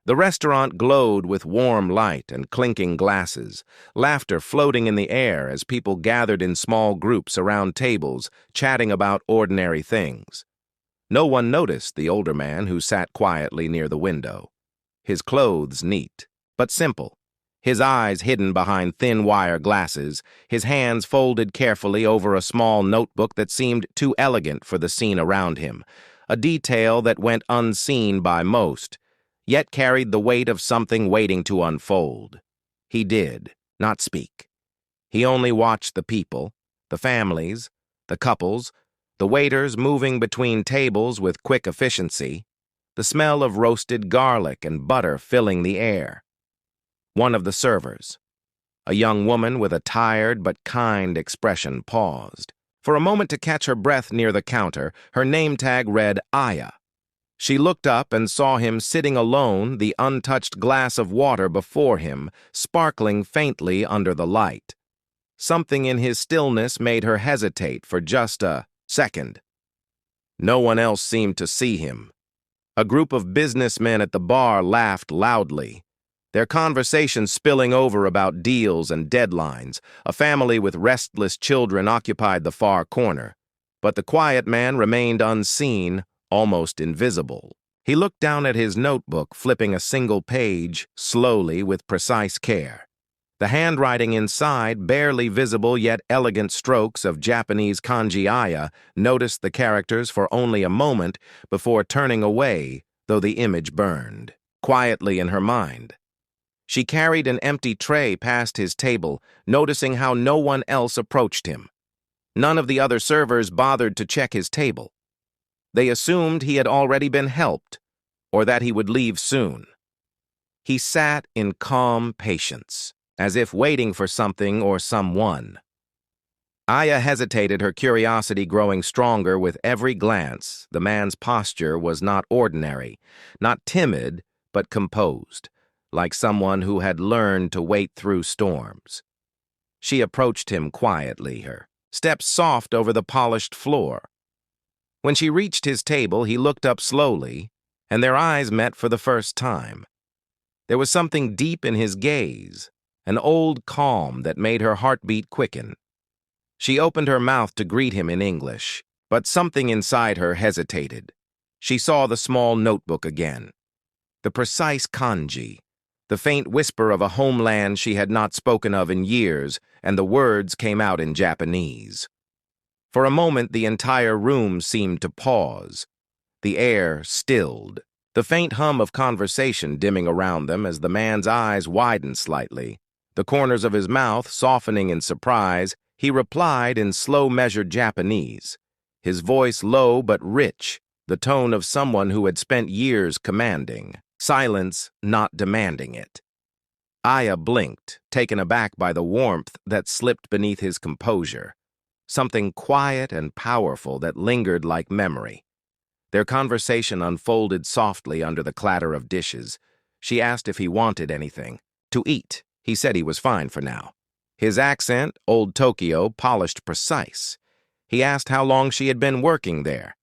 The restaurant glowed with warm light and clinking glasses, laughter floating in the air as people gathered in small groups around tables, chatting about ordinary things. No one noticed the older man who sat quietly near the window. His clothes neat, but simple. His eyes hidden behind thin wire glasses, his hands folded carefully over a small notebook that seemed too elegant for the scene around him, a detail that went unseen by most, yet carried the weight of something waiting to unfold. He did not speak. He only watched the people, the families, the couples, the waiters moving between tables with quick efficiency, the smell of roasted garlic and butter filling the air. One of the servers, a young woman with a tired but kind expression, paused. For a moment to catch her breath near the counter, her name tag read Aya. She looked up and saw him sitting alone, the untouched glass of water before him, sparkling faintly under the light. Something in his stillness made her hesitate for just a second. No one else seemed to see him. A group of businessmen at the bar laughed loudly, their conversation spilling over about deals and deadlines. A family with restless children occupied the far corner, but the quiet man remained unseen, almost invisible. He looked down at his notebook, flipping a single page, slowly, with precise care. The handwriting inside, barely visible yet elegant strokes of Japanese kanji. Aya noticed the characters for only a moment before turning away, though the image burned quietly in her mind. She carried an empty tray past his table, noticing how no one else approached him. None of the other servers bothered to check his table. They assumed he had already been helped, or that he would leave soon. He sat in calm patience, as if waiting for something or someone. Aya hesitated, her curiosity growing stronger with every glance. The man's posture was not ordinary, not timid, but composed, like someone who had learned to wait through storms. She approached him quietly, her steps soft over the polished floor. When she reached his table, he looked up slowly, and their eyes met for the first time. There was something deep in his gaze, an old calm that made her heartbeat quicken. She opened her mouth to greet him in English, but something inside her hesitated. She saw the small notebook again, the precise kanji, the faint whisper of a homeland she had not spoken of in years, and the words came out in Japanese. For a moment, the entire room seemed to pause. The air stilled, the faint hum of conversation dimming around them as the man's eyes widened slightly. The corners of his mouth softening in surprise, he replied in slow, measured Japanese, his voice low but rich, the tone of someone who had spent years commanding, silence not demanding it. Aya blinked, taken aback by the warmth that slipped beneath his composure, something quiet and powerful that lingered like memory. Their conversation unfolded softly under the clatter of dishes. She asked if he wanted anything to eat. He said he was fine for now. His accent, old Tokyo, polished precise. He asked how long she had been working there.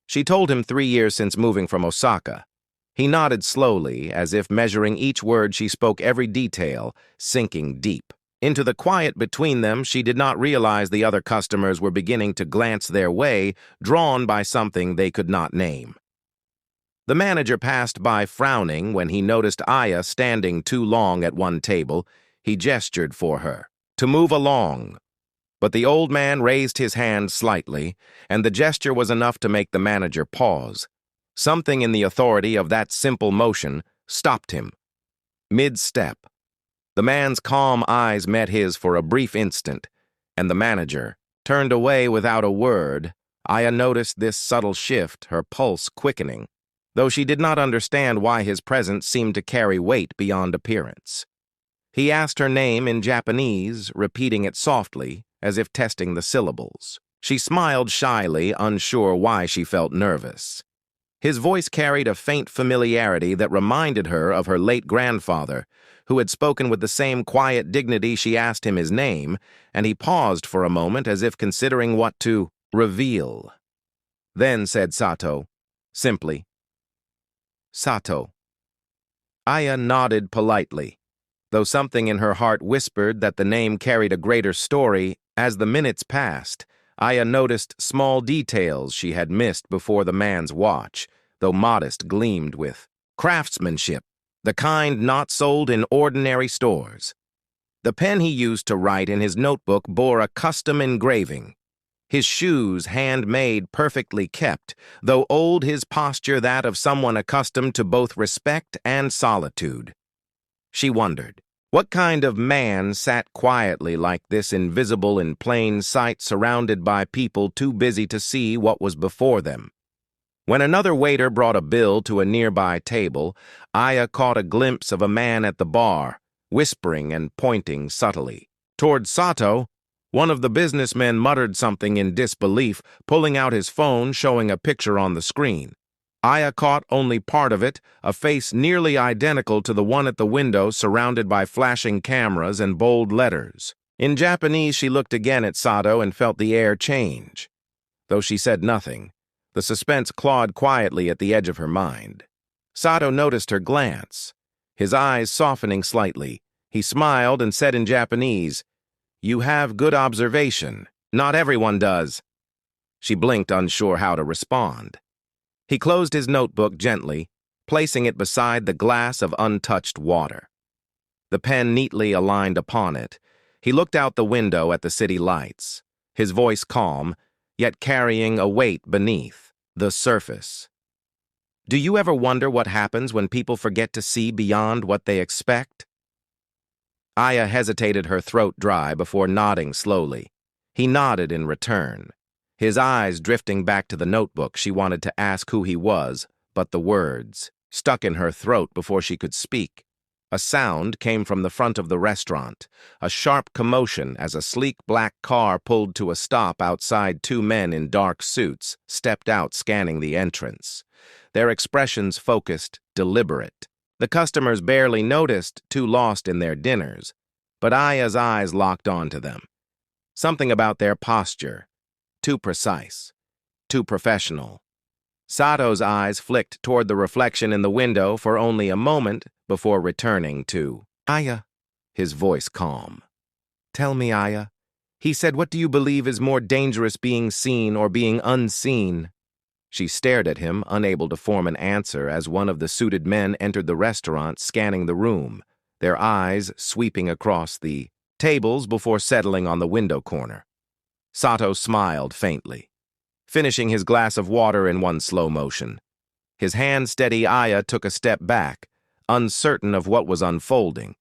She told him 3 years since moving from Osaka. He nodded slowly, as if measuring each word she spoke, every detail, sinking deep. Into the quiet between them, she did not realize the other customers were beginning to glance their way, drawn by something they could not name. The manager passed by frowning when he noticed Aya standing too long at one table. He gestured for her to move along, but the old man raised his hand slightly, and the gesture was enough to make the manager pause. Something in the authority of that simple motion stopped him. Mid-step, the man's calm eyes met his for a brief instant, and the manager turned away without a word. Aya noticed this subtle shift, her pulse quickening, though she did not understand why his presence seemed to carry weight beyond appearance. He asked her name in Japanese, repeating it softly, as if testing the syllables. She smiled shyly, unsure why she felt nervous. His voice carried a faint familiarity that reminded her of her late grandfather, who had spoken with the same quiet dignity. She asked him his name, and he paused for a moment as if considering what to reveal. Then said Sato, simply, Sato. Aya nodded politely, though something in her heart whispered that the name carried a greater story. As the minutes passed, Aya noticed small details she had missed before the man's watch, though modest, gleamed with craftsmanship, the kind not sold in ordinary stores. The pen he used to write in his notebook bore a custom engraving. His shoes, handmade, perfectly kept, though old, his posture that of someone accustomed to both respect and solitude. She wondered, what kind of man sat quietly like this, invisible in plain sight, surrounded by people too busy to see what was before them? When another waiter brought a bill to a nearby table, Aya caught a glimpse of a man at the bar, whispering and pointing subtly. Toward Sato, one of the businessmen muttered something in disbelief, pulling out his phone, showing a picture on the screen. Aya caught only part of it, a face nearly identical to the one at the window, surrounded by flashing cameras and bold letters. In Japanese, she looked again at Sato and felt the air change. Though she said nothing, the suspense clawed quietly at the edge of her mind. Sato noticed her glance. His eyes softening slightly, he smiled and said in Japanese, "You have good observation. Not everyone does." She blinked, unsure how to respond. He closed his notebook gently, placing it beside the glass of untouched water. The pen neatly aligned upon it. He looked out the window at the city lights, his voice calm, yet carrying a weight beneath the surface. Do you ever wonder what happens when people forget to see beyond what they expect? Aya hesitated, her throat dry, before nodding slowly. He nodded in return. His eyes drifting back to the notebook, she wanted to ask who he was, but the words stuck in her throat before she could speak. A sound came from the front of the restaurant, a sharp commotion as a sleek black car pulled to a stop outside. Two men in dark suits stepped out, scanning the entrance. Their expressions focused, deliberate. The customers barely noticed, too lost in their dinners, but Aya's eyes locked onto them. Something about their posture, too precise, too professional. Sato's eyes flicked toward the reflection in the window for only a moment before returning to Aya, his voice calm. "Tell me, Aya," he said, "what do you believe is more dangerous, being seen or being unseen?" She stared at him, unable to form an answer, as one of the suited men entered the restaurant, scanning the room, their eyes sweeping across the tables before settling on the window corner. Sato smiled faintly, finishing his glass of water in one slow motion. His hand steady, Aya took a step back, uncertain of what was unfolding.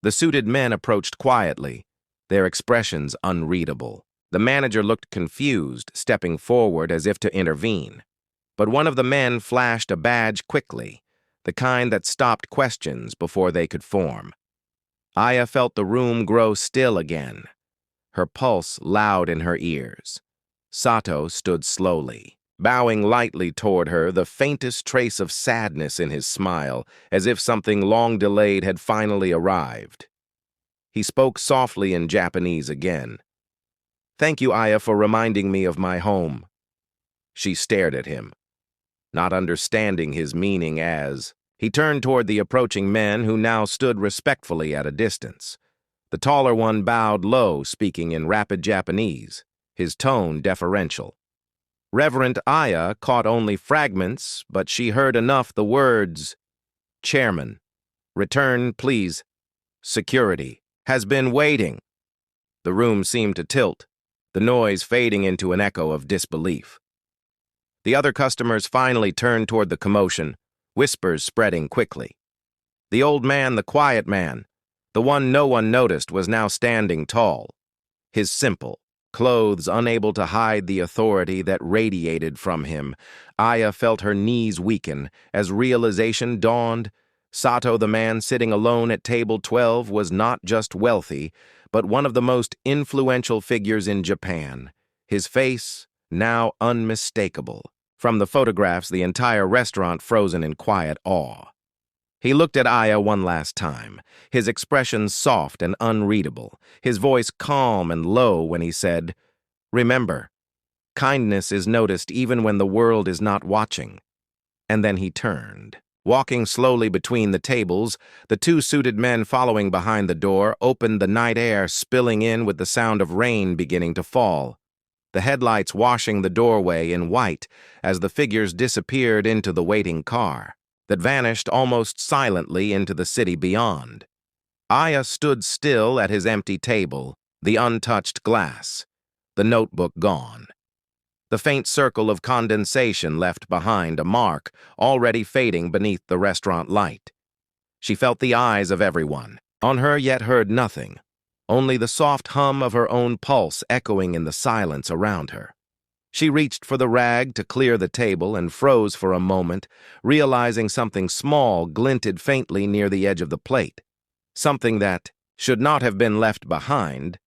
The suited men approached quietly, their expressions unreadable. The manager looked confused, stepping forward as if to intervene. But one of the men flashed a badge quickly, the kind that stopped questions before they could form. Aya felt the room grow still again, her pulse loud in her ears. Sato stood slowly, bowing lightly toward her, the faintest trace of sadness in his smile, as if something long delayed had finally arrived. He spoke softly in Japanese again. "Thank you, Aya, for reminding me of my home." She stared at him, not understanding his meaning as he turned toward the approaching men who now stood respectfully at a distance. The taller one bowed low, speaking in rapid Japanese, his tone deferential. Reverend Aya caught only fragments, but she heard enough: the words, "Chairman, return, please. Security has been waiting." The room seemed to tilt, the noise fading into an echo of disbelief. The other customers finally turned toward the commotion, whispers spreading quickly. The old man, the quiet man, the one no one noticed, was now standing tall, his simple clothes unable to hide the authority that radiated from him. Aya felt her knees weaken as realization dawned. Sato, the man sitting alone at table 12, was not just wealthy, but one of the most influential figures in Japan, his face now unmistakable. From the photographs, the entire restaurant frozen in quiet awe. He looked at Aya one last time, his expression soft and unreadable, his voice calm and low when he said, "Remember, kindness is noticed even when the world is not watching." And then he turned, Walking slowly between the tables, the two suited men following behind the door opened the night air spilling in with the sound of rain beginning to fall, the headlights washing the doorway in white as the figures disappeared into the waiting car that vanished almost silently into the city beyond. Aya stood still at his empty table, the untouched glass, the notebook gone. The faint circle of condensation left behind a mark, already fading beneath the restaurant light. She felt the eyes of everyone, on her yet heard nothing, only the soft hum of her own pulse echoing in the silence around her. She reached for the rag to clear the table and froze for a moment, realizing something small glinted faintly near the edge of the plate. Something that should not have been left behind.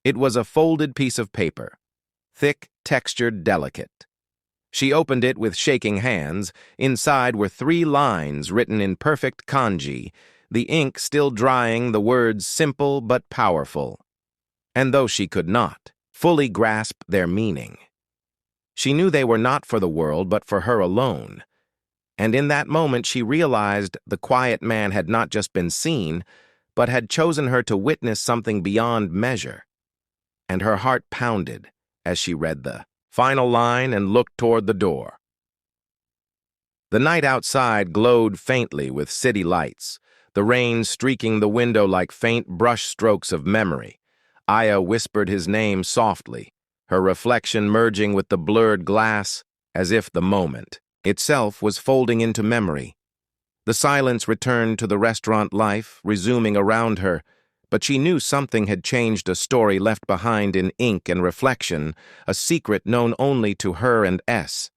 It was a folded piece of paper, thick, textured, delicate. She opened it with shaking hands. Inside were 3 lines written in perfect kanji, the ink still drying, the words simple but powerful. And though she could not fully grasp their meaning, she knew they were not for the world but for her alone. And in that moment she realized the quiet man had not just been seen, but had chosen her to witness something beyond measure. And her heart pounded as she read the final line and looked toward the door. The night outside glowed faintly with city lights, the rain streaking the window like faint brush strokes of memory. Aya whispered his name softly, her reflection merging with the blurred glass as if the moment itself was folding into memory. The silence returned to the restaurant life, resuming around her, but she knew something had changed, a story left behind in ink and reflection, a secret known only to her and S.